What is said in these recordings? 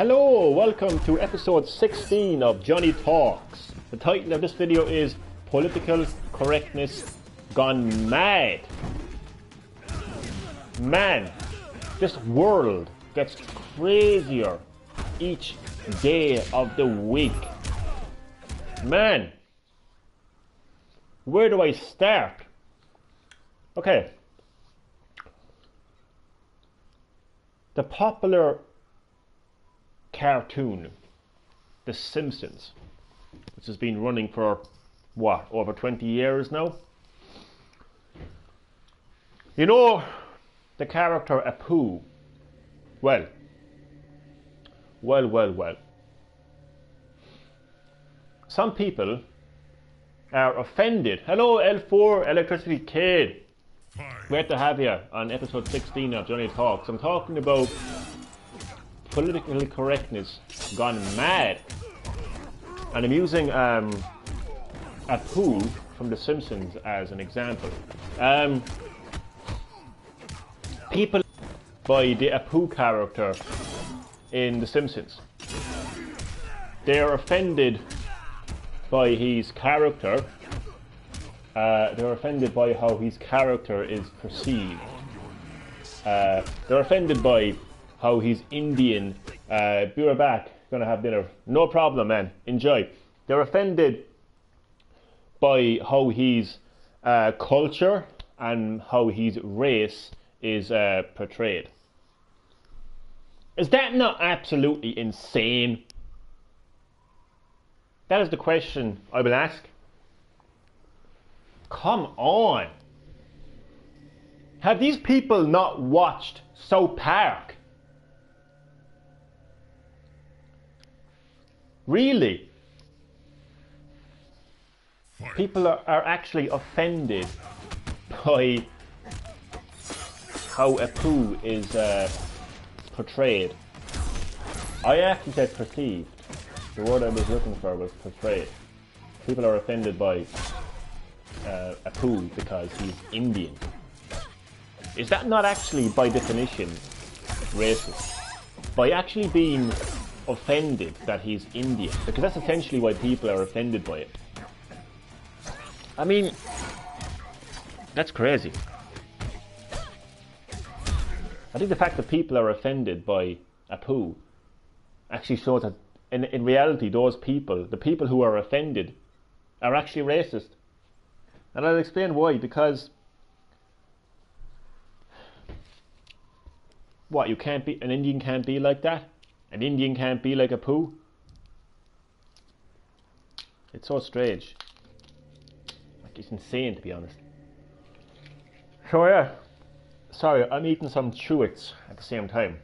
Hello, welcome to episode 16 of Johnny Talks. The title of this video is Political Correctness Gone Mad. Man, this world gets crazier each day of the week. Man, where do I start? Okay. The popular cartoon, The Simpsons, which has been running for, what, over 20 years now? You know, the character Apu, well. Some people are offended. Hello, L4 Electricity Kid. Great to have you on episode 16 of Johnny Talks. I'm talking about political correctness gone mad. And I'm using Apu from The Simpsons as an example. People by the Apu character in The Simpsons. They are offended by his character. They're offended by how his character is perceived. They're offended by how he's Indian. Be right back, gonna have dinner. No problem, man, enjoy. They're offended by how his culture and how his race is portrayed. Is that not absolutely insane? That is the question I will ask. Come on. Have these people not watched South Park? Really? People are actually offended by how Apu is portrayed. I actually said perceived. The word I was looking for was portrayed. People are offended by Apu because he's Indian. Is that not actually by definition racist? By actually being offended that he's Indian, because that's essentially why people are offended by it. I mean, that's crazy. I think the fact that people are offended by Apu actually shows that in reality those people, the people who are offended, are actually racist. And I'll explain why. Because what, you can't be, an Indian can't be like that? An Indian can't be like Apu? It's so strange. Like, it's insane, to be honest. So yeah, sorry, I'm eating some Chewits at the same time.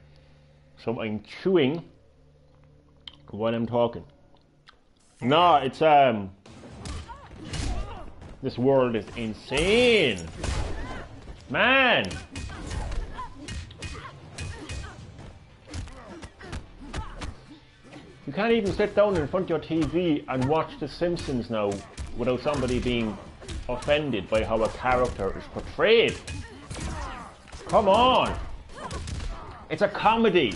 So I'm chewing while I'm talking. No, it's this world is insane. Man! You can't even sit down in front of your TV and watch The Simpsons now without somebody being offended by how a character is portrayed. Come on! It's a comedy.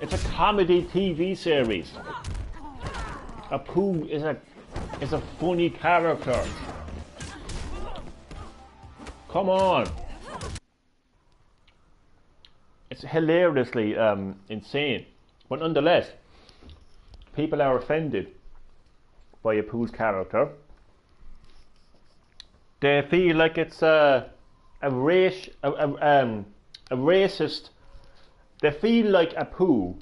It's a comedy TV series. Apu is a funny character. Come on. It's hilariously insane. But nonetheless, people are offended by Apu's character. They feel like it's a racist. They feel like Apu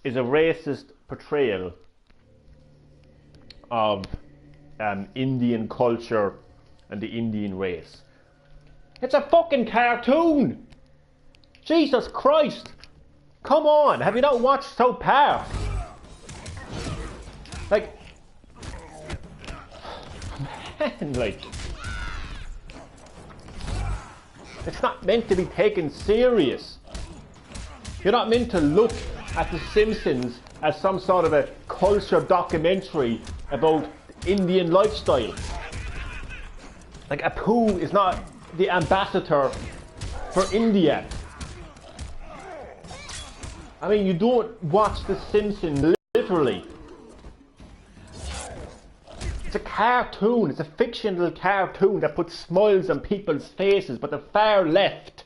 is a racist portrayal of Indian culture and the Indian race. It's a fucking cartoon! Jesus Christ! Come on, have you not watched South Park? Like, man, like, it's not meant to be taken serious. You're not meant to look at The Simpsons as some sort of a culture documentary about Indian lifestyle. Like, Apu is not the ambassador for India. I mean, you don't watch The Simpsons literally. It's a cartoon, it's a fictional cartoon that puts smiles on people's faces, but the far left,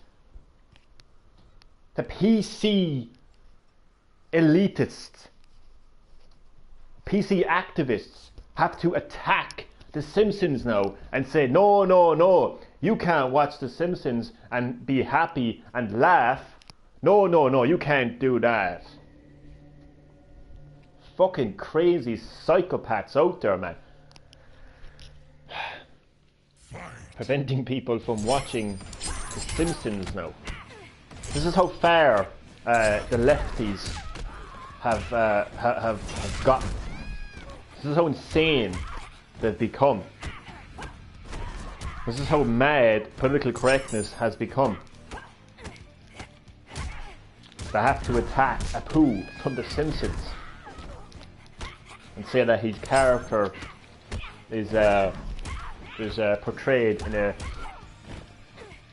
the PC elitists, PC activists have to attack The Simpsons now and say, no, no, no, you can't watch The Simpsons and be happy and laugh. No, no, no, you can't do that. Fucking crazy psychopaths out there, man. Preventing people from watching The Simpsons now. This is how far the lefties have gotten. This is how insane they've become. This is how mad political correctness has become. They have to attack Apu from The Simpsons and say that his character is portrayed in a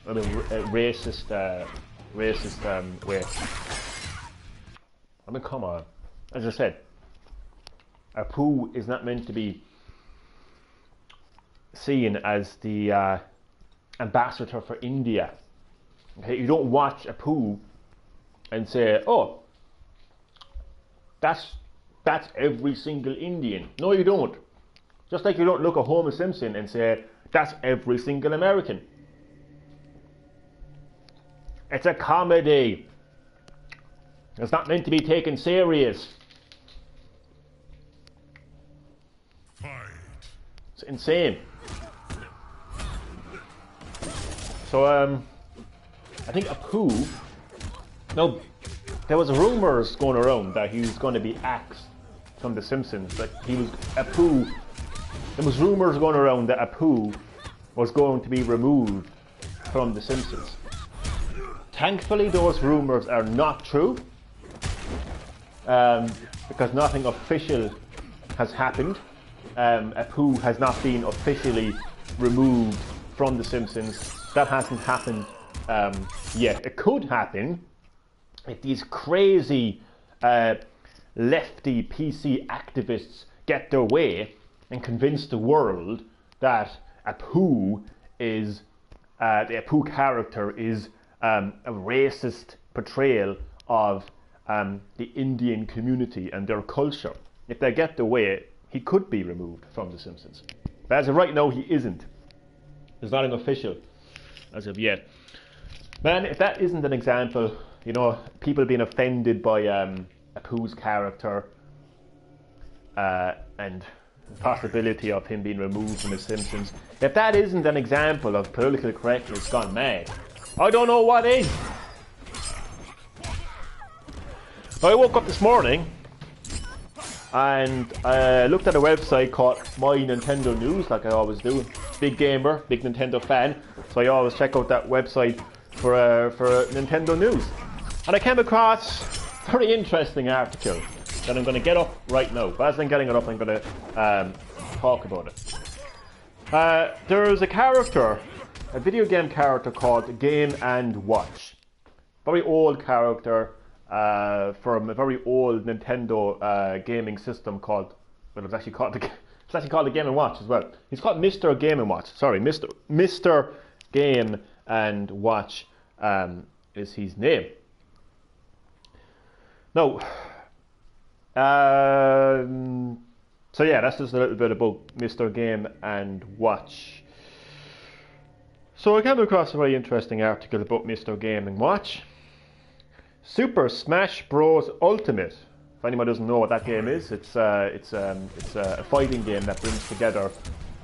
racist way. I mean, come on. As I said, Apu is not meant to be seen as the ambassador for India. Okay, you don't watch Apu and say, oh, that's every single Indian. No, you don't. Just like you don't look at Homer Simpson and say, that's every single American. It's a comedy. It's not meant to be taken serious. It's insane. So, I think Apu, now, there was rumours going around that he was going to be axed from The Simpsons. That he was, Apu, there was rumours going around that Apu was going to be removed from The Simpsons. Thankfully, those rumours are not true, because nothing official has happened. Apu has not been officially removed from The Simpsons. That hasn't happened yet. It could happen if these crazy lefty PC activists get their way and convince the world that Apu is, the Apu character is a racist portrayal of the Indian community and their culture. If they get their way, he could be removed from The Simpsons. But as of right now, he isn't. There's nothing official as of yet. Man, if that isn't an example, you know, people being offended by Apu's character and the possibility of him being removed from The Simpsons, if that isn't an example of political correctness gone mad, I don't know what is. I woke up this morning and I looked at a website called My Nintendo News, like I always do. Big gamer, big Nintendo fan, so I always check out that website for Nintendo News. And I came across a very interesting article that I'm going to get up right now. But as I'm getting it up, I'm going to talk about it. There's a character, a video game character called Game & Watch. Very old character from a very old Nintendo gaming system called, well, it's actually called the Game & Watch as well. He's called Mr. Game & Watch. Sorry, Mr. Game & Watch is his name. Now, so yeah, that's just a little bit about Mr. Game & Watch. So I came across a very interesting article about Mr. Game & Watch. Super Smash Bros. Ultimate. If anyone doesn't know what that game is, it's a fighting game that brings together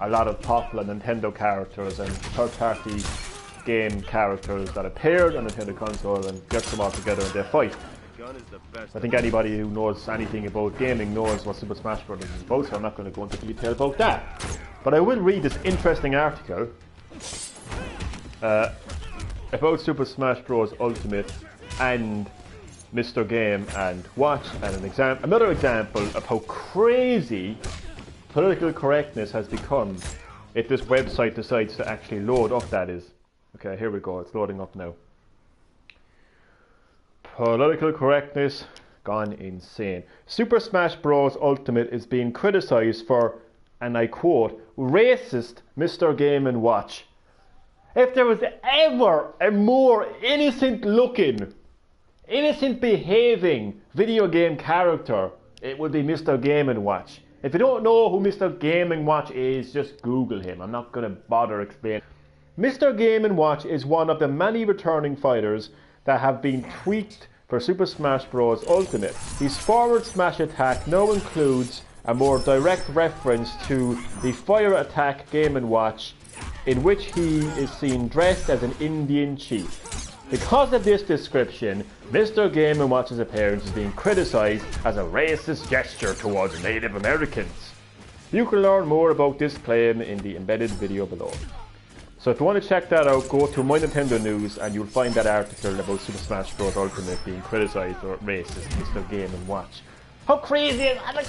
a lot of popular Nintendo characters and third-party game characters that appeared on the Nintendo console and gets them all together and they fight. I think anybody who knows anything about gaming knows what Super Smash Bros. Is about, so I'm not going to go into detail about that. But I will read this interesting article about Super Smash Bros. Ultimate and Mr. Game & Watch, and another example of how crazy political correctness has become if this website decides to actually load up, that is. Okay, here we go, it's loading up now. Political correctness gone insane. Super Smash Bros. Ultimate is being criticised for, and I quote, racist Mr. Game & Watch. If there was ever a more innocent looking, innocent behaving video game character, it would be Mr. Game & Watch. If you don't know who Mr. Game & Watch is, just Google him. I'm not going to bother explaining. Mr. Game & Watch is one of the many returning fighters that have been tweaked for Super Smash Bros. Ultimate. His forward smash attack now includes a more direct reference to the fire attack Game & Watch, in which he is seen dressed as an Indian chief. Because of this description, Mr. Game & Watch's appearance is being criticised as a racist gesture towards Native Americans. You can learn more about this claim in the embedded video below. So if you want to check that out, go to My Nintendo News and you'll find that article about Super Smash Bros. Ultimate being criticised for racist Mr. Game & Watch. How crazy is that?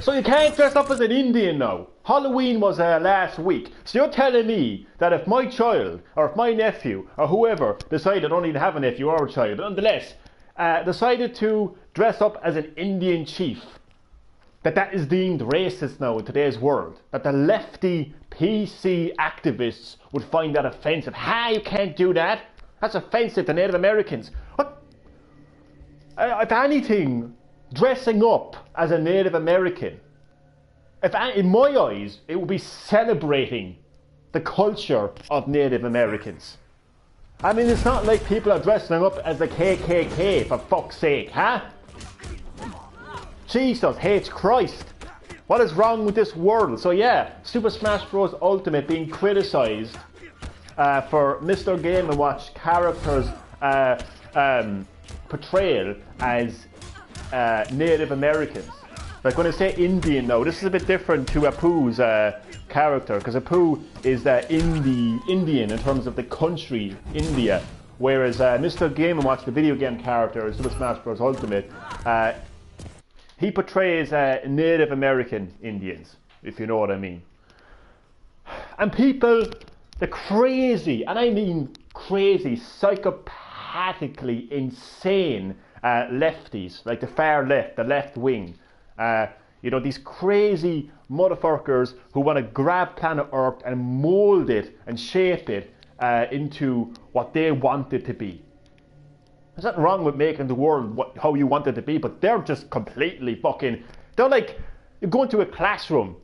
So you can't dress up as an Indian now. Halloween was last week. So you're telling me that if my child, or if my nephew, or whoever decided, I don't even have a nephew or a child, but nonetheless, decided to dress up as an Indian chief, that is deemed racist now in today's world? That the lefty PC activists would find that offensive? You can't do that. That's offensive to Native Americans. What? If anything, dressing up as a Native American, in my eyes, it would be celebrating the culture of Native Americans. I mean, it's not like people are dressing up as the KKK, for fuck's sake, huh? Jesus H. Christ. What is wrong with this world? So yeah, Super Smash Bros. Ultimate being criticised for Mr. Game & Watch characters' portrayal as Native Americans. Like when I say Indian now, this is a bit different to Apu's character, because Apu is Indian in terms of the country, India, whereas Mr. Game & Watch, the video game character in Super Smash Bros. Ultimate, he portrays Native American Indians, if you know what I mean. And people, the crazy, and I mean crazy, psychopathically insane lefties, like the far left, the left wing, you know, these crazy motherfuckers who want to grab planet Earth and mold it and shape it into what they want it to be. There's nothing wrong with making the world how you want it to be, but they're just completely fucking... They're like, you go into a classroom,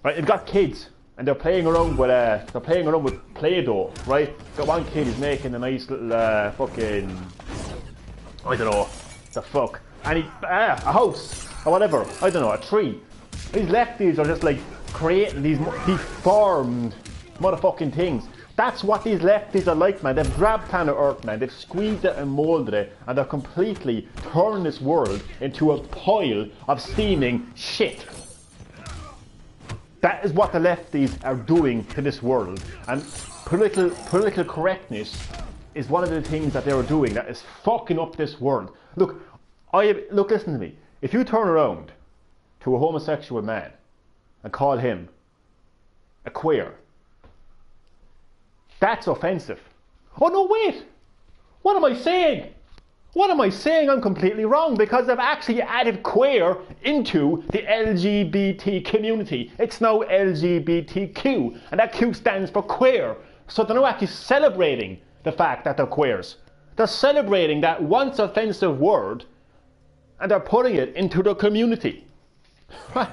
right? You've got kids, and they're playing around with Play-Doh, right? Got one kid who's making a nice little fucking... I don't know, the fuck. And a house, or whatever, I don't know, a tree. These lefties are just like creating these deformed motherfucking things. That's what these lefties are like, man. They've grabbed planet Earth, man. They've squeezed it and molded it, and they're completely turning this world into a pile of steaming shit. That is what the lefties are doing to this world. And political correctness is one of the things that they are doing that is fucking up this world. Look, listen to me. If you turn around to a homosexual man and call him a queer, that's offensive. Oh no, wait! What am I saying? What am I saying? I'm completely wrong, because they've actually added queer into the LGBT community. It's now LGBTQ, and that Q stands for queer. So they're now actually celebrating the fact that they're queers. They're celebrating that once offensive word, and they're putting it into the community. Do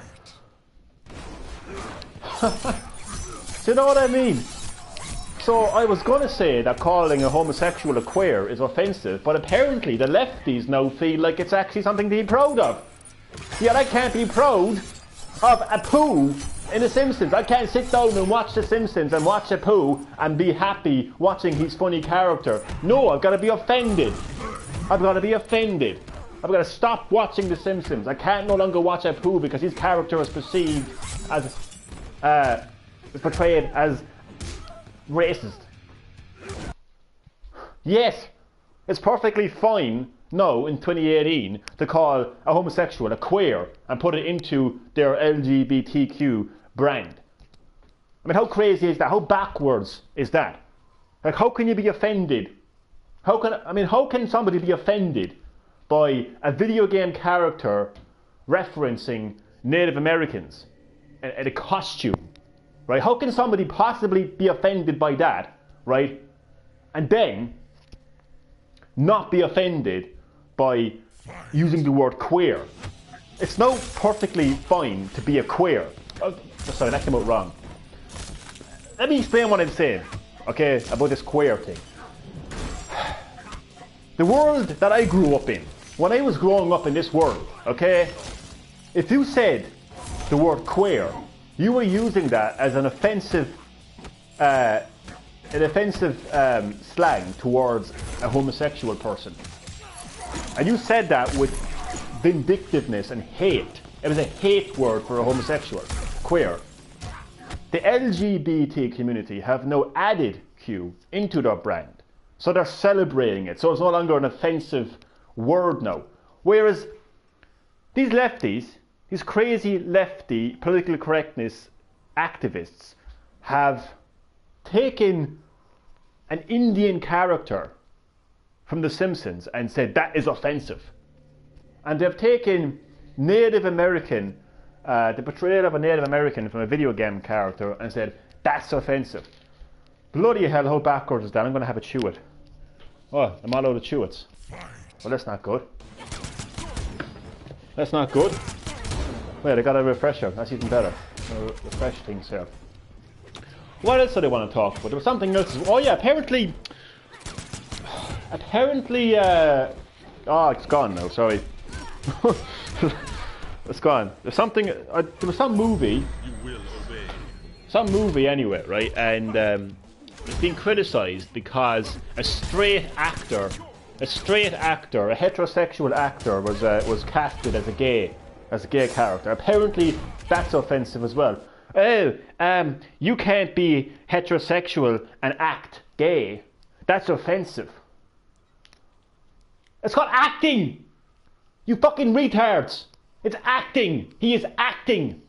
you know what I mean? So I was going to say that calling a homosexual a queer is offensive, but apparently the lefties now feel like it's actually something to be proud of. Yet I can't be proud of Apu in The Simpsons. I can't sit down and watch The Simpsons and watch Apu and be happy watching his funny character. No, I've got to be offended. I've got to be offended. I've got to stop watching The Simpsons. I can't no longer watch Apu because his character is perceived as, is portrayed as racist. Yes, it's perfectly fine now in 2018 to call a homosexual a queer and put it into their LGBTQ brand. I mean, how crazy is that? How backwards is that? Like, how can you be offended How can somebody be offended by a video game character referencing Native Americans and a costume, right? How can somebody possibly be offended by that, right? And then not be offended by using the word queer. It's now perfectly fine to be a queer. Oh, sorry, that came out wrong. Let me explain what I'm saying, okay, about this queer thing. The world that I grew up in, when I was growing up in this world, okay, if you said the word queer, you were using that as an offensive slang towards a homosexual person. And you said that with vindictiveness and hate. It was a hate word for a homosexual, queer. The LGBT community have now added Q into their brand. So they're celebrating it. So it's no longer an offensive word now. Whereas these lefties, these crazy lefty political correctness activists have taken an Indian character from The Simpsons and said that is offensive. And they've taken Native American, the portrayal of a Native American from a video game character and said that's offensive. Bloody hell, how backwards is that? I'm going to have a chew it. Oh, I'm all out of chew it. Well, that's not good. That's not good. Wait, I got a refresher. That's even better. Refresh things here. What else do they want to talk about? There was something else. Oh yeah, apparently, oh, it's gone now. Sorry, it's gone. There's something. There was some movie. You will obey. Some movie anyway, right? And it's being criticised because a straight actor, a heterosexual actor, was casted as a gay character. Apparently, that's offensive as well. Oh, you can't be heterosexual and act gay. That's offensive. It's called acting. You fucking retards. It's acting. He is acting.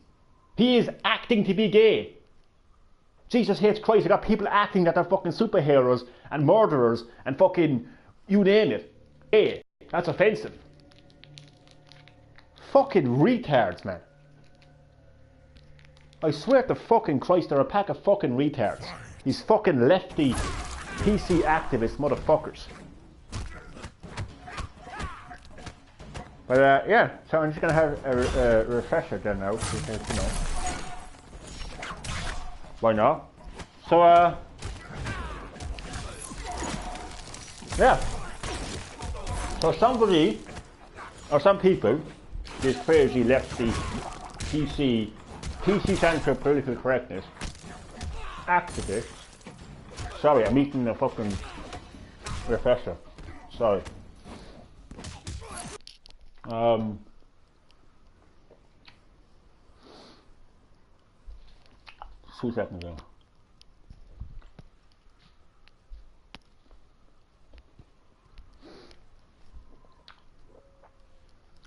He is acting to be gay. Jesus hates Christ. I got people acting that they're fucking superheroes and murderers and fucking you name it. Gay. That's offensive. Fucking retards, man. I swear to fucking Christ, they're a pack of fucking retards. These fucking lefty PC activist motherfuckers. But yeah, so I'm just gonna have a refresher then now, because you know, why not? So yeah. So somebody or some people, these crazy lefty PC stands for political correctness activists. Sorry, I'm eating a fucking refresher. Sorry. 2 seconds ago.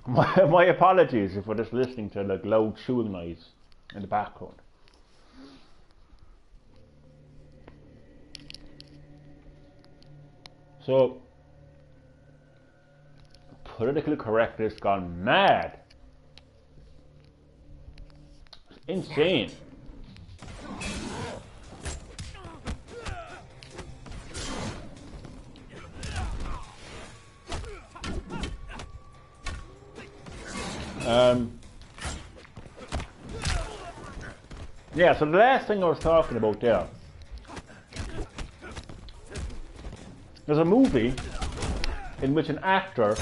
My apologies if we're just listening to like loud chewing noise in the background. So, political correctness gone mad. It's insane. Yeah, so the last thing I was talking about there, there's a movie in which an actor,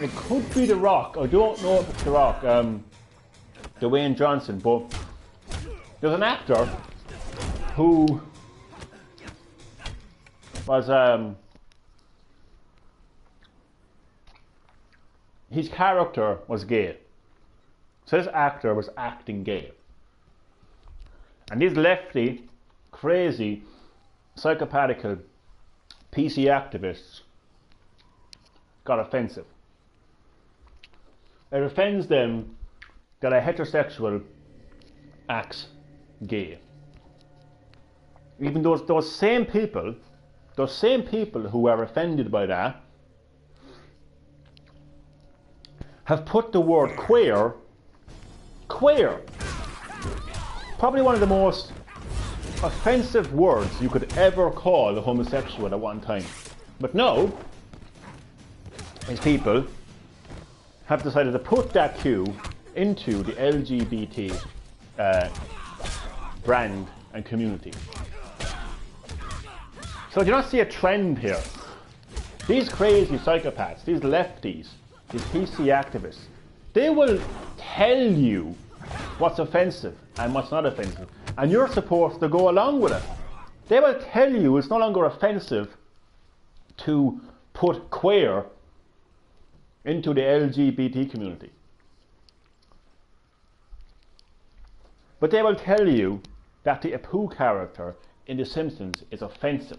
it could be The Rock, I don't know if it's The Rock, Dwayne Johnson, but there's an actor who was, his character was gay. So this actor was acting gay. And these lefty, crazy, psychopathical PC activists got offensive. It offends them that a heterosexual acts gay. Even those same people those same people who are offended by that have put the word queer, probably one of the most offensive words you could ever call a homosexual at one time. But no, these people have decided to put that Q into the LGBT brand and community. So do you not see a trend here? These crazy psychopaths, these lefties, these PC activists, they will tell you what's offensive and what's not offensive, and you're supposed to go along with it. They will tell you it's no longer offensive to put queer into the LGBT community. But they will tell you that the Apu character in The Simpsons is offensive.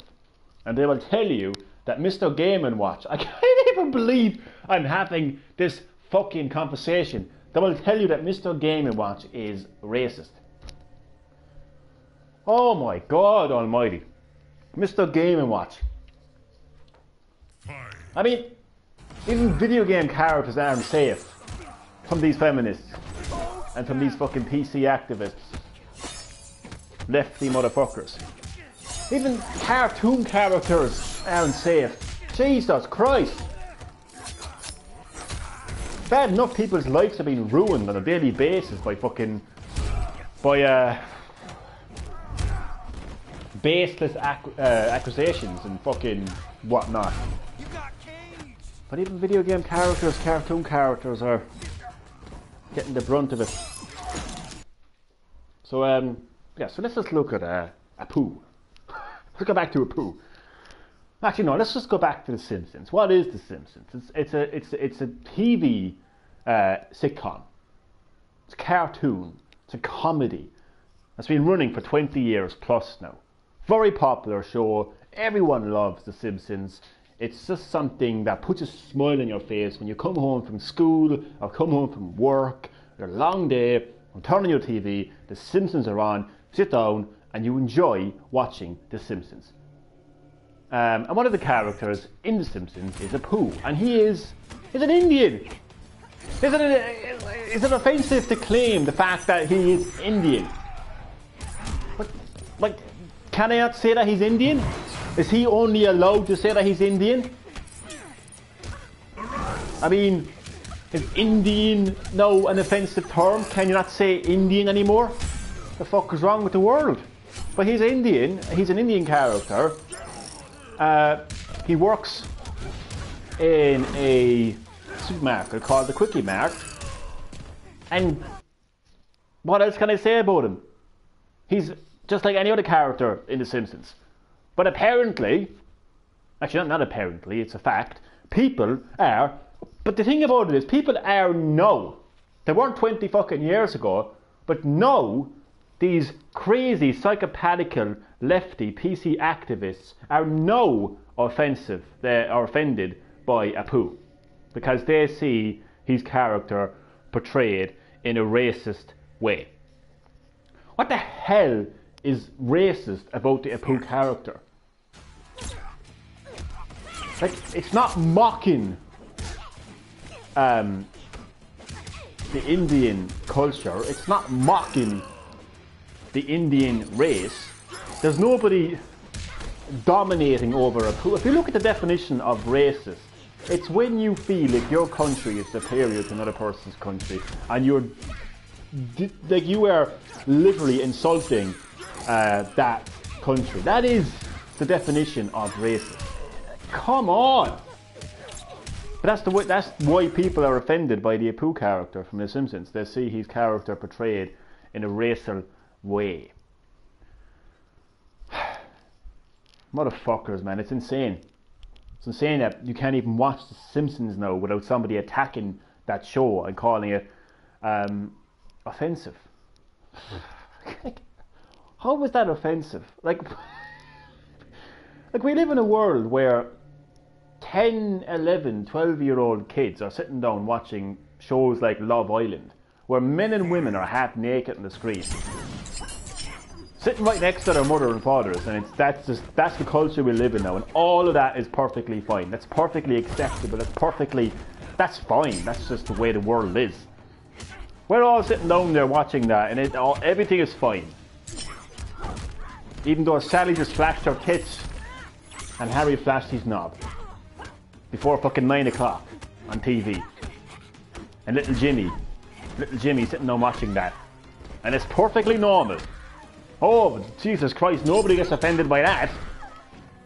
And they will tell you that Mr. Game & Watch, I can't even believe I'm having this fucking conversation. They will tell you that Mr. Game & Watch is racist. Oh my God almighty. Mr. Game & Watch. I mean, even video game characters aren't safe from these feminists and from these fucking PC activists. Lefty motherfuckers. Even cartoon characters aren't safe. Jesus Christ. Bad enough people's lives are being ruined on a daily basis by baseless accusations and fucking whatnot. But even video game characters, cartoon characters are getting the brunt of it. So yeah, so let's just look at Apu. Let's go back to Apu. Actually, no, let's just go back to The Simpsons. What is The Simpsons? It's a TV sitcom. It's a cartoon. It's a comedy. It's been running for 20 years plus now. Very popular show. Everyone loves The Simpsons. It's just something that puts a smile on your face when you come home from school or come home from work. Your long day, you turn on your TV, The Simpsons are on, sit down and you enjoy watching The Simpsons. And one of the characters in The Simpsons is Apu, and he's an Indian. Is it offensive to claim the fact that he is Indian? Like, can I not say that he's Indian? Is he only allowed to say that he's Indian? I mean, is Indian now an offensive term? Can you not say Indian anymore? The fuck is wrong with the world? But he's Indian. He's an Indian character. He works in a supermarket called the Quickie Mart. And what else can I say about him? He's just like any other character in The Simpsons. But apparently, actually not apparently, it's a fact, people are, but the thing about it is, people are now, they weren't 20 fucking years ago, but now, these crazy, psychopathical, lefty, PC activists are now offensive, they are offended by Apu, because they see his character portrayed in a racist way. What the hell is racist about the Apu character? Like, it's not mocking the Indian culture, it's not mocking the Indian race. There's nobody dominating over Apu. If you look at the definition of racist, it's when you feel like your country is superior to another person's country and you're like you are literally insulting that country. That is the definition of racist. Come on! But that's why people are offended by the Apu character from The Simpsons. They see his character portrayed in a racial way. Motherfuckers, man, it's insane. It's insane that you can't even watch The Simpsons now without somebody attacking that show and calling it offensive. How was that offensive? Like we live in a world where 10, 11, 12-year-old kids are sitting down watching shows like Love Island, where men and women are half naked on the screen. sitting right next to their mother and fathers, and that's the culture we live in now, and all of that is perfectly fine. That's perfectly acceptable. That's fine. That's just the way the world is. We're all sitting down there watching that, and everything is fine. Even though Sally just flashed her tits, and Harry flashed his knob before fucking 9 o'clock on TV, and little Jimmy sitting down watching that, and it's perfectly normal. Oh, Jesus Christ, nobody gets offended by that.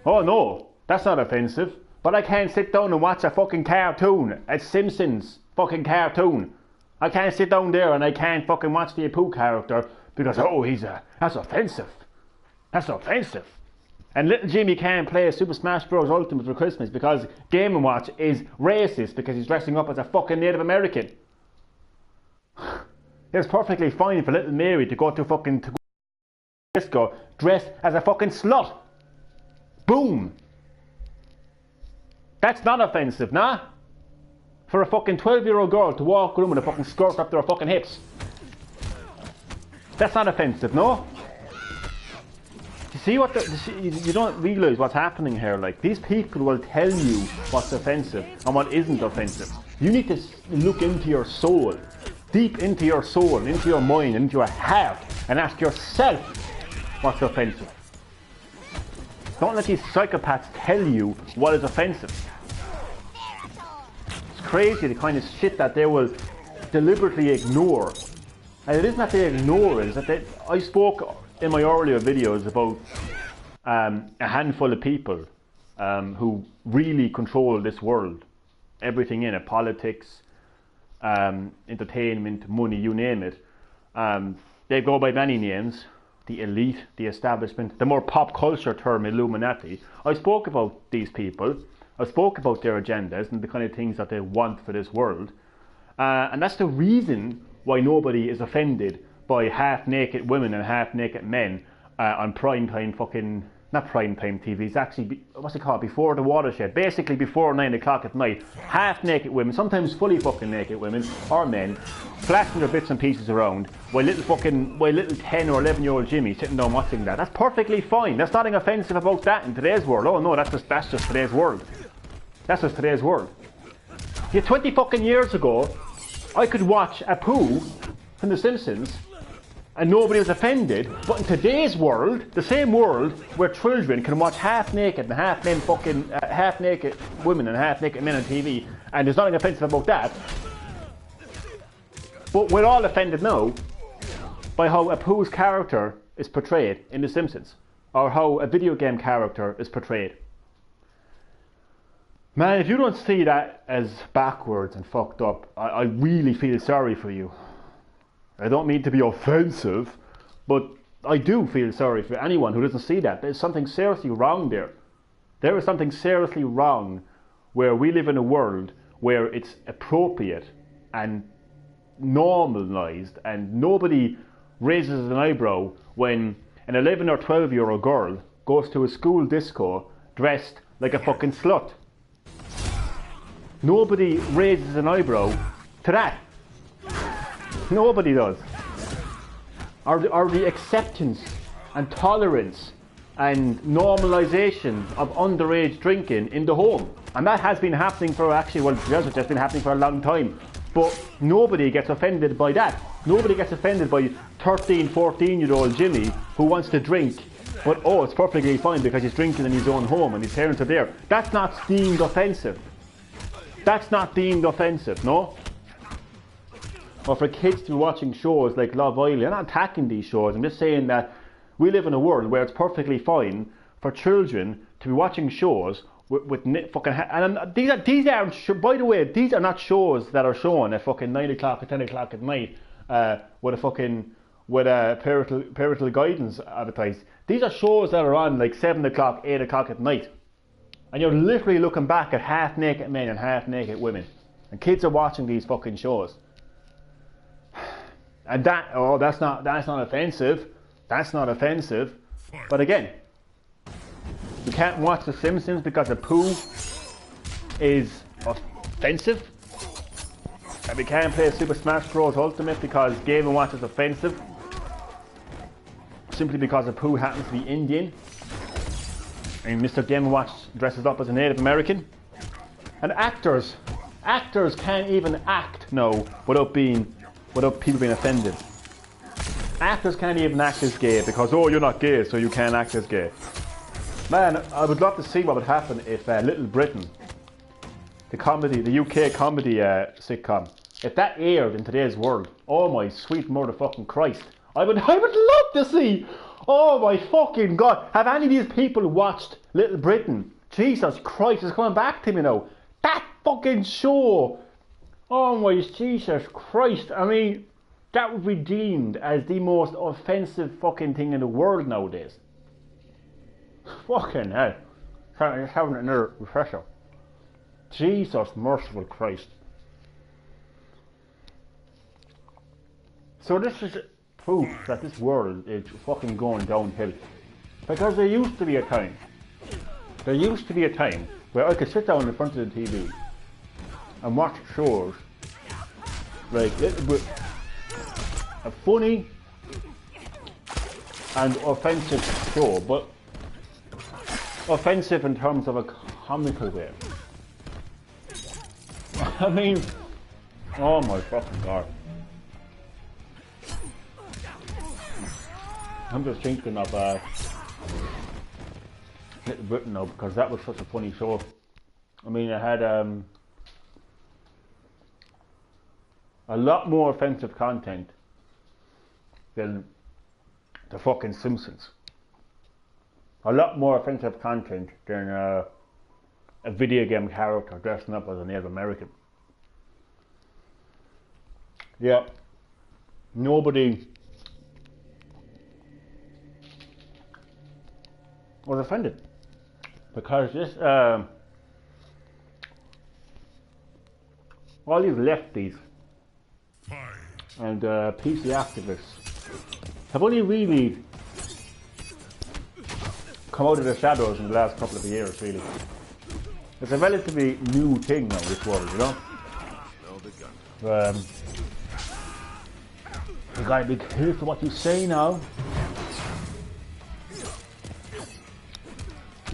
Oh no, that's not offensive. But I can't sit down and watch a fucking cartoon, a Simpsons fucking cartoon. I can't sit down there and I can't fucking watch the Apu character because, oh, that's offensive. That's offensive. And little Jimmy can't play Super Smash Bros. Ultimate for Christmas because Game & Watch is racist because he's dressing up as a fucking Native American. It's perfectly fine for little Mary to go to fucking disco dressed as a fucking slut. Boom. That's not offensive, nah? For a fucking 12-year-old girl to walk around with a fucking skirt up to her fucking hips. That's not offensive, no? You see what you don't realise what's happening here. Like, these people will tell you what's offensive and what isn't offensive. You need to look into your soul, deep into your soul, into your mind, into your heart, and ask yourself what's offensive. Don't let these psychopaths tell you what is offensive. It's crazy the kind of shit that they will deliberately ignore. And it isn't that they ignore it, it's that I spoke in my earlier videos about a handful of people who really control this world. Everything in it, politics, entertainment, money, you name it. They go by many names. The elite, the establishment, the more pop culture term Illuminati. I spoke about these people. I spoke about their agendas and the kind of things that they want for this world. And that's the reason why nobody is offended by half-naked women and half-naked men on primetime fucking... Not primetime TV, it's actually, what's it called, before the watershed. Basically before 9 o'clock at night. Half-naked women, sometimes fully fucking naked women, or men, flashing their bits and pieces around, while little 10 or 11-year-old Jimmy sitting down watching that. That's perfectly fine. There's nothing offensive about that in today's world. Oh no, that's just today's world. That's just today's world. Yeah, 20 fucking years ago, I could watch Apu from The Simpsons and nobody was offended, but in today's world, the same world where children can watch half-naked and half-naked women and half-naked men on TV, and there's nothing offensive about that, but we're all offended now by how Apu's character is portrayed in The Simpsons, or how a video game character is portrayed. Man, if you don't see that as backwards and fucked up, I really feel sorry for you. I don't mean to be offensive, but I do feel sorry for anyone who doesn't see that. There's something seriously wrong there. There is something seriously wrong where we live in a world where it's appropriate and normalised and nobody raises an eyebrow when an 11 or 12-year-old girl goes to a school disco dressed like a fucking slut. Nobody raises an eyebrow to that. Nobody does. Or the acceptance and tolerance and normalisation of underage drinking in the home. And that has been happening for it's been happening for a long time. But nobody gets offended by that. Nobody gets offended by 13, 14-year-old Jimmy who wants to drink, but oh, it's perfectly fine because he's drinking in his own home and his parents are there. That's not deemed offensive. That's not deemed offensive, no? Or for kids to be watching shows like Love Island. I'm not attacking these shows, I'm just saying that we live in a world where it's perfectly fine for children to be watching shows with fucking... And these aren't, by the way, these are not shows that are shown at fucking 9 o'clock or 10 o'clock at night with a parental guidance advertised. These are shows that are on like 7 o'clock, 8 o'clock at night. And you're literally looking back at half-naked men and half-naked women. And kids are watching these fucking shows. And that's not offensive. That's not offensive. But again, we can't watch The Simpsons because Apu is offensive. And we can't play Super Smash Bros. Ultimate because Game & Watch is offensive. simply because Apu happens to be Indian, and Mr. Game & Watch dresses up as a Native American. And actors can't even act now without people being offended. Actors can't even act as gay because, oh, you're not gay, so you can't act as gay. Man, I would love to see what would happen if Little Britain, the UK comedy sitcom, if that aired in today's world. Oh my sweet motherfucking Christ. I would love to see. Oh my fucking God. Have any of these people watched Little Britain? Jesus Christ, it's coming back to me now. That fucking show. Oh my Jesus Christ. I mean, that would be deemed as the most offensive fucking thing in the world nowadays. Fucking hell. Just having another refresher. Jesus merciful Christ. So this is proof that this world is fucking going downhill. Because there used to be a time where I could sit down in front of the TV and watch shows like a funny and offensive show, but offensive in terms of a comical way. I mean, oh my fucking God. I'm just thinking of Little Britain now because that was such a funny show. I mean, it had a lot more offensive content than the fucking Simpsons. A lot more offensive content than a video game character dressing up as a Native American. Yeah, nobody was offended because this all these lefties and PC activists have only really come out of the shadows in the last couple of years, really. It's a relatively new thing now, this world, you know? You gotta be careful what you say now.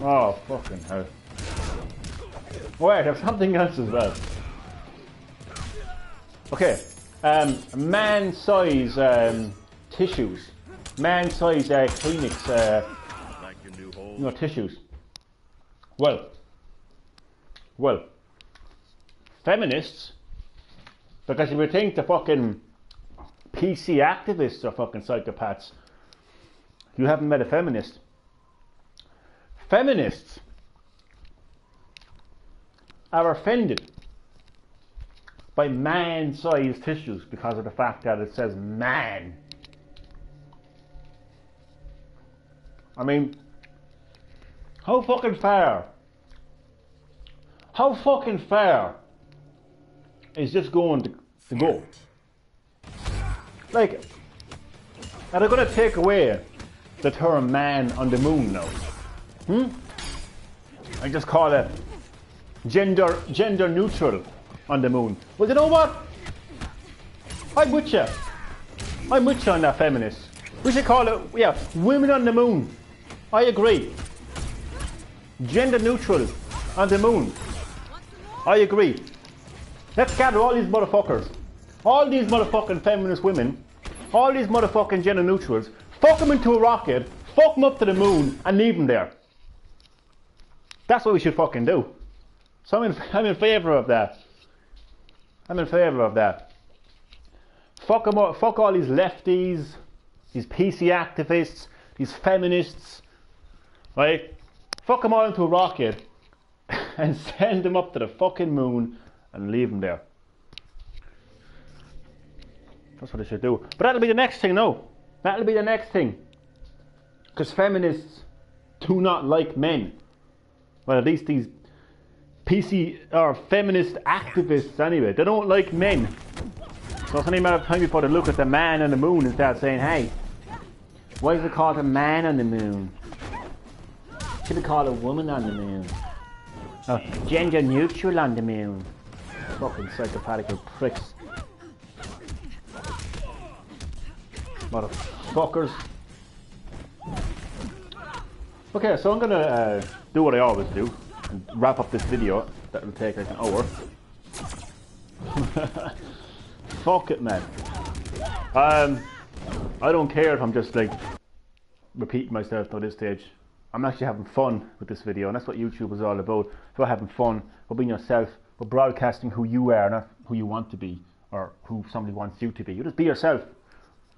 Oh, fucking hell. Wait, there's something else as well. Okay, man-size tissues. Man-size Kleenex, tissues. Well, feminists, because if you think the fucking PC activists are fucking psychopaths, you haven't met a feminist. Feminists are offended by man-sized tissues because of the fact that it says man. I mean, how fucking far is this going to go? Like, are they going to take away the term man on the moon now? I just call it gender neutral on the moon. Well, you know what? I'm with you. I'm with you on that, feminist. We should call it, yeah, women on the moon. I agree. Gender neutral on the moon. I agree. Let's gather all these motherfuckers. All these motherfucking feminist women. All these motherfucking gender neutrals. Fuck them into a rocket. Fuck them up to the moon and leave them there. That's what we should fucking do. So I'm in favour of that. I'm in favour of that. Fuck them up. Fuck all these lefties, these PC activists, these feminists. Right? Fuck them all into a rocket and send them up to the fucking moon and leave them there. That's what they should do. But that'll be the next thing, no. That'll be the next thing. Because feminists do not like men. Well, at least these PC or feminist activists anyway. They don't like men. So it's only a matter of time before they look at the man on the moon and start saying, hey, why is it called a man on the moon? Should be called a woman on the moon. Gender neutral on the moon. Fucking psychopathic pricks. Motherfuckers. Okay, so I'm gonna do what I always do and wrap up this video. That will take like an hour. Fuck it, man. I don't care if I'm just like repeating myself at this stage. I'm actually having fun with this video, and that's what YouTube is all about. It's about having fun, about being yourself, about broadcasting who you are, not who you want to be, or who somebody wants you to be. You just be yourself.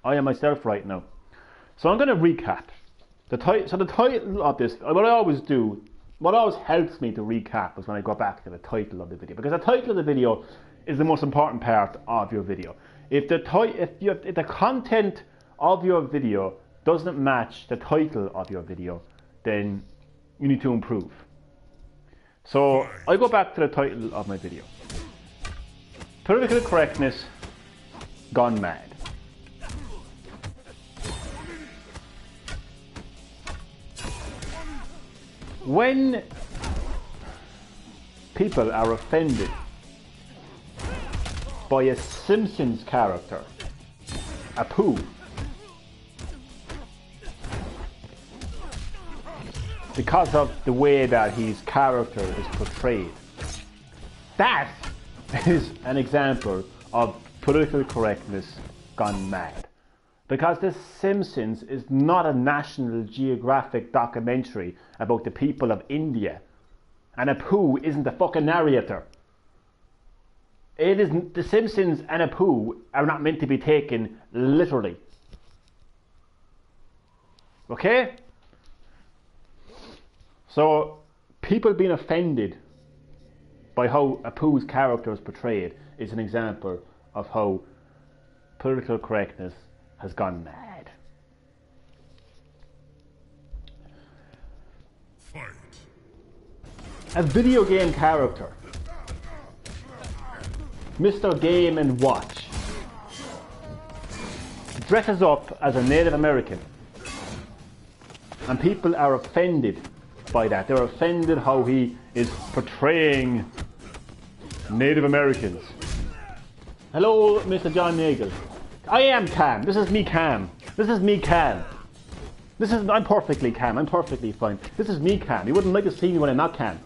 I am myself right now. So I'm going to recap. The title of this, what I always do, what always helps me to recap is when I go back to the title of the video. Because the title of the video is the most important part of your video. If the content of your video doesn't match the title of your video, then you need to improve. So I go back to the title of my video. Political correctness gone mad. When people are offended by a Simpsons character, Apu, because of the way that his character is portrayed, that is an example of political correctness gone mad. Because The Simpsons is not a National Geographic documentary about the people of India, and Apu isn't the fucking narrator. It isn't. The Simpsons and Apu are not meant to be taken literally. Okay? So, people being offended by how Apu's character is portrayed is an example of how political correctness has gone mad. Fight. A video game character, Mr. Game & Watch, dresses up as a Native American, and people are offended by that. They're offended how he is portraying Native Americans. Hello, Mr. John Nagel. I am Cam. This is me, Cam. This is me, Cam. I'm perfectly Cam. I'm perfectly fine. This is me, Cam. You wouldn't like to see me when I'm not Cam.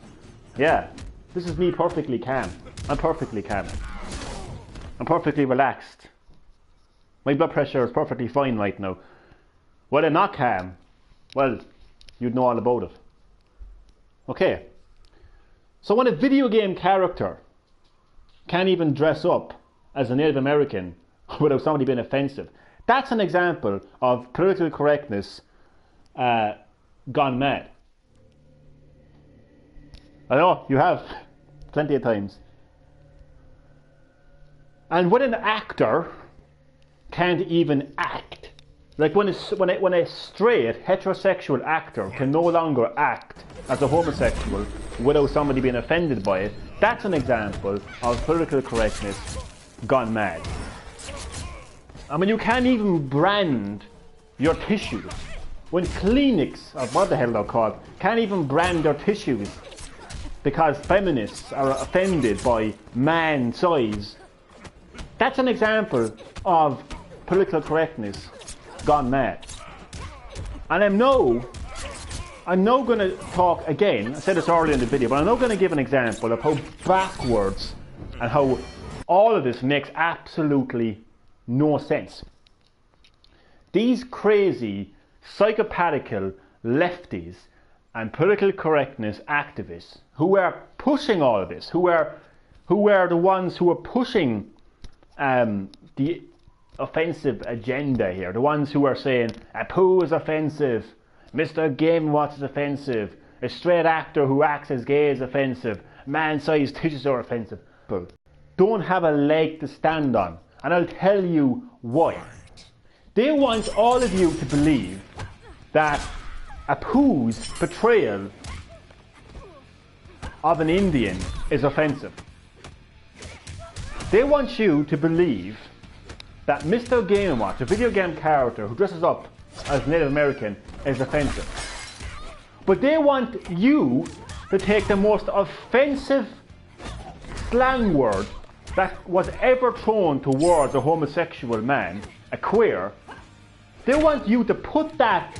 Yeah. This is me, perfectly Cam. I'm perfectly Cam. I'm perfectly relaxed. My blood pressure is perfectly fine right now. When I'm not Cam, well, you'd know all about it. Okay, so when a video game character can't even dress up as a Native American without somebody being offensive, that's an example of political correctness gone mad. I know, you have, plenty of times. And when an actor can't even act, like when a straight heterosexual actor can no longer act as a homosexual without somebody being offended by it, that's an example of political correctness gone mad. I mean, you can't even brand your tissues. When clinics, or what the hell they're called, can't even brand their tissues because feminists are offended by man size, that's an example of political correctness gone mad. And I'm now going to talk again, I said this earlier in the video, but I'm now going to give an example of how backwards and how all of this makes absolutely no sense. These crazy, psychopathical lefties and political correctness activists who are pushing all of this, who are the ones who are pushing the offensive agenda here, the ones who are saying Apu is offensive, Mr. Game & Watch is offensive, a straight actor who acts as gay is offensive, man-sized tissues are offensive, but don't have a leg to stand on, and I'll tell you why. They want all of you to believe that Apu's portrayal of an Indian is offensive. They want you to believe that Mr. Game & Watch, a video game character who dresses up as Native American, is offensive. But they want you to take the most offensive slang word that was ever thrown towards a homosexual man, a queer. They want you to put that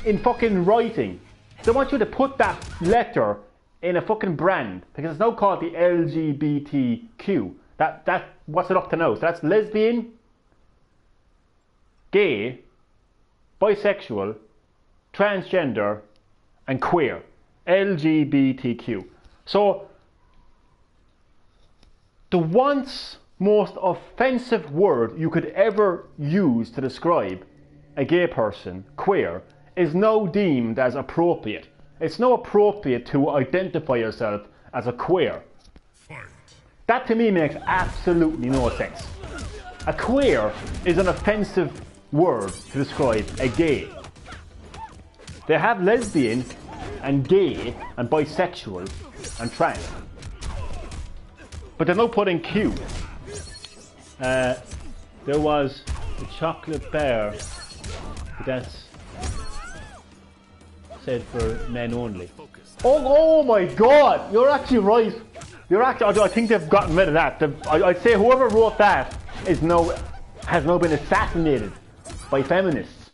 in fucking writing They want you to put that letter in a fucking brand because it's now called the LGBTQ. That what's it up to now? So that's lesbian, gay, bisexual, transgender, and queer. LGBTQ. So the once most offensive word you could ever use to describe a gay person, queer, is now deemed as appropriate. It's now appropriate to identify yourself as a queer. That to me makes absolutely no sense. A queer is an offensive word to describe a gay. They have lesbian and gay and bisexual and trans. But they're now putting Q. There was a chocolate bar that's said for men only. Oh my God! You're actually right. I think they've gotten rid of that. I'd say whoever wrote that has now been assassinated by feminists.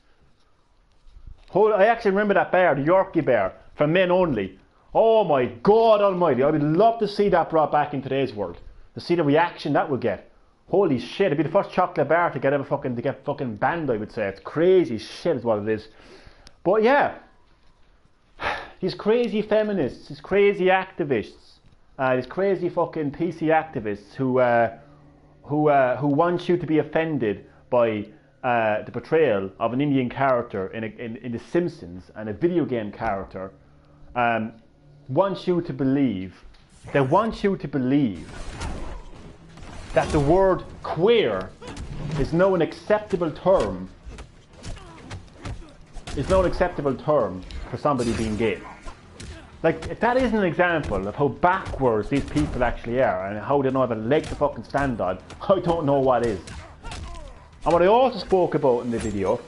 I actually remember that bar, the Yorkie bar, for men only. Oh my God Almighty! I would love to see that brought back in today's world. To see the reaction that would get. Holy shit! It'd be the first chocolate bar to get fucking banned. I would say it's crazy shit, is what it is. But yeah. These crazy feminists, these crazy activists, these crazy fucking PC activists who want you to be offended by the portrayal of an Indian character in The Simpsons and a video game character, want you to believe that the word queer is now an acceptable term. Is now an acceptable term for somebody being gay. Like, if that isn't an example of how backwards these people actually are and how they don't have a leg to fucking stand on, I don't know what is. And what I also spoke about in the video,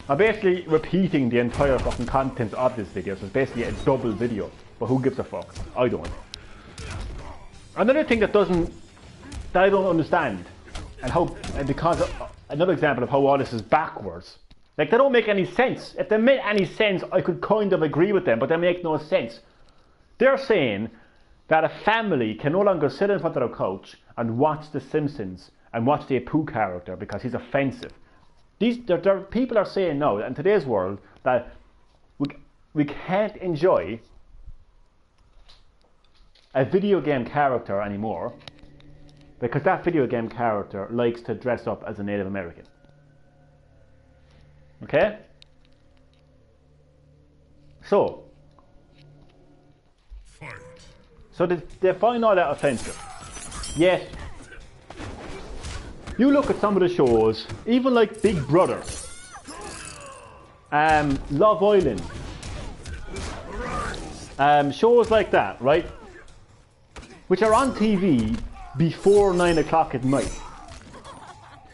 I'm basically repeating the entire fucking content of this video, so it's basically a double video. But who gives a fuck? I don't. Another thing that I don't understand, because another example of how all this is backwards. Like, they don't make any sense. If they made any sense, I could kind of agree with them, but they make no sense. They're saying that a family can no longer sit in front of their couch and watch The Simpsons and watch the Apu character because he's offensive. People are saying now, in today's world, that we can't enjoy a video game character anymore because that video game character likes to dress up as a Native American. Okay? So they find all that offensive. Yet, you look at some of the shows, even like Big Brother, Love Island, shows like that, right? Which are on TV before 9 o'clock at night.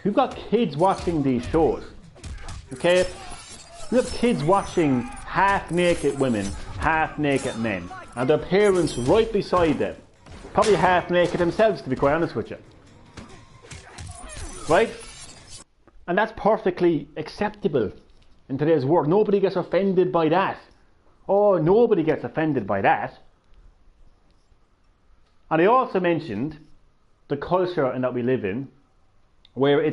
You've got kids watching these shows. Okay? You have kids watching half-naked women, half-naked men, and their parents right beside them. Probably half-naked themselves, to be quite honest with you. Right? And that's perfectly acceptable in today's world. Nobody gets offended by that. Oh, nobody gets offended by that. And I also mentioned the culture in that we live in, where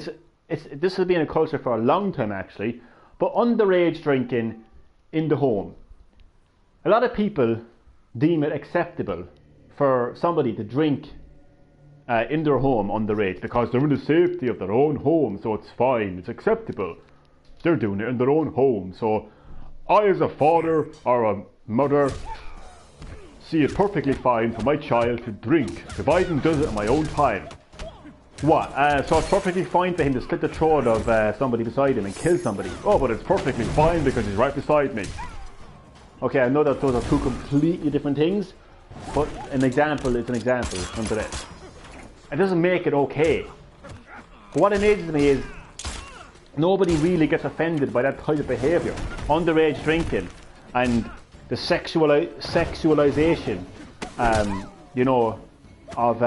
this has been a culture for a long time actually, but underage drinking in the home. A lot of people deem it acceptable for somebody to drink in their home underage because they're in the safety of their own home, so it's fine, it's acceptable. They're doing it in their own home, so I as a father or a mother see it perfectly fine for my child to drink, providing he does it in my own time. What? So it's perfectly fine for him to slit the throat of somebody beside him and kill somebody. Oh, but it's perfectly fine because he's right beside me. Okay, I know that those are two completely different things, but an example is an example nonetheless. It doesn't make it okay. But what amazes me is nobody really gets offended by that type of behaviour. Underage drinking and the sexualization, you know, of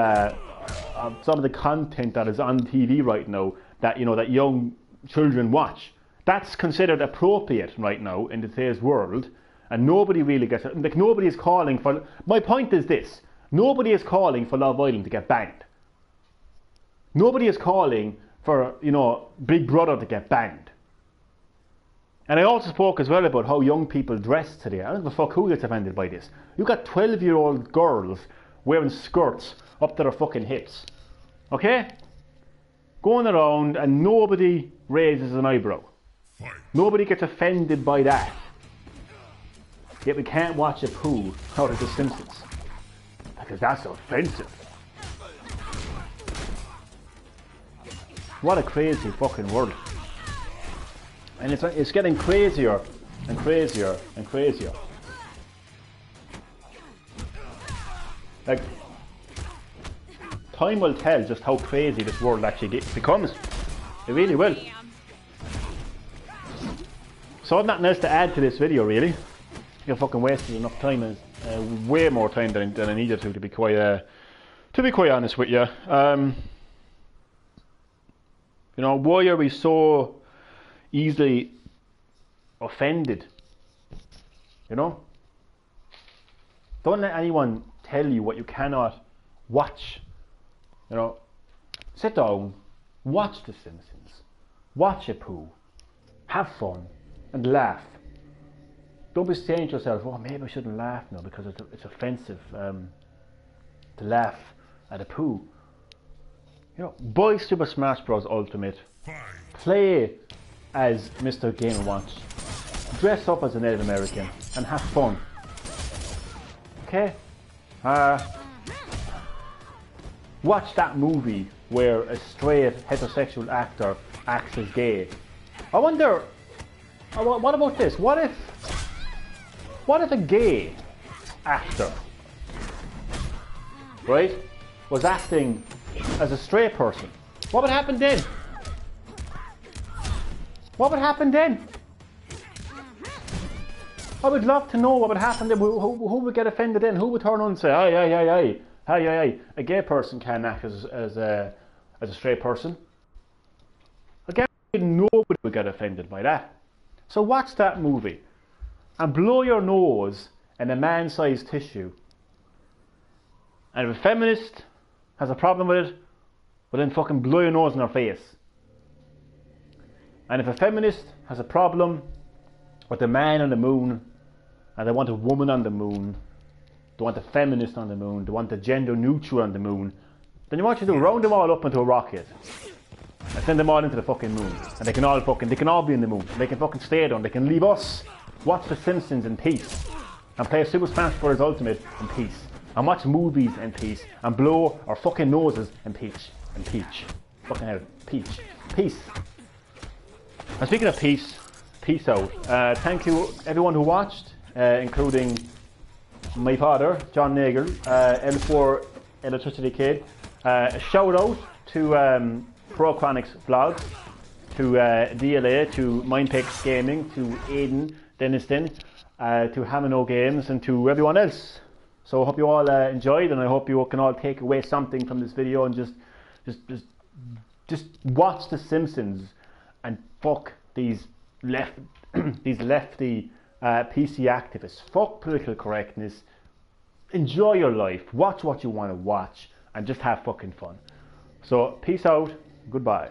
some of the content that is on TV right now that, you know, that young children watch. That's considered appropriate right now in today's world, and nobody really gets it. Like, nobody is calling for. My point is this: nobody is calling for Love Island to get banned. Nobody is calling for, you know, Big Brother to get banned. And I also spoke as well about how young people dress today. I don't give a fuck who gets offended by this. You got 12-year-old girls wearing skirts up to their fucking hips. Okay? Going around and nobody raises an eyebrow. Nobody gets offended by that. Yet we can't watch a poo out of The Simpsons. Because that's offensive. What a crazy fucking world. And it's getting crazier and crazier and crazier. Like, time will tell just how crazy this world actually becomes. It really will. So I've nothing else to add to this video, really. You're fucking wasted enough time, and way more time than I needed to be quite honest with you. You know, why are we so easily offended? You know? Don't let anyone tell you what you cannot watch. You know, sit down, watch The Simpsons, watch a poo, have fun, and laugh. Don't be saying to yourself, oh, maybe I shouldn't laugh now because it's offensive to laugh at a poo. You know, buy Super Smash Bros. Ultimate, play as Mr. Game & Watch, dress up as a Native American, and have fun. Okay? Watch that movie where a straight heterosexual actor acts as gay. I wonder, what about this? What if a gay actor, right, was acting as a straight person? What would happen then? What would happen then? I would love to know what would happen then. Who would get offended then? Who would turn on and say, aye, a gay person can act as a straight person? Again, nobody would get offended by that. So watch that movie and blow your nose in a man-sized tissue. And if a feminist has a problem with it, well then fucking blow your nose in their face. And if a feminist has a problem with a man on the moon, and they want a woman on the moon, they want a feminist on the moon, they want a gender neutral on the moon, then you want you to round them all up into a rocket and send them all into the fucking moon. And they can all be in the moon. They can fucking stay there. They can leave us, watch The Simpsons in peace, and play Super Smash Bros. Ultimate in peace, and watch movies in peace, and blow our fucking noses in peach. Fucking hell, peace. And speaking of peace out. Thank you everyone who watched, including my father, John Nagel, L4 Electricity Kid. A shout out to ProChronicsVlogz, to DLA, to Mindpex Gaming, to Aidan Denniston, to Hamino Games, and to everyone else. So I hope you all enjoyed, and I hope you can all take away something from this video and just watch The Simpsons and fuck these lefty PC activists. Fuck political correctness. Enjoy your life. Watch what you want to watch, and just have fucking fun. So peace out. Goodbye.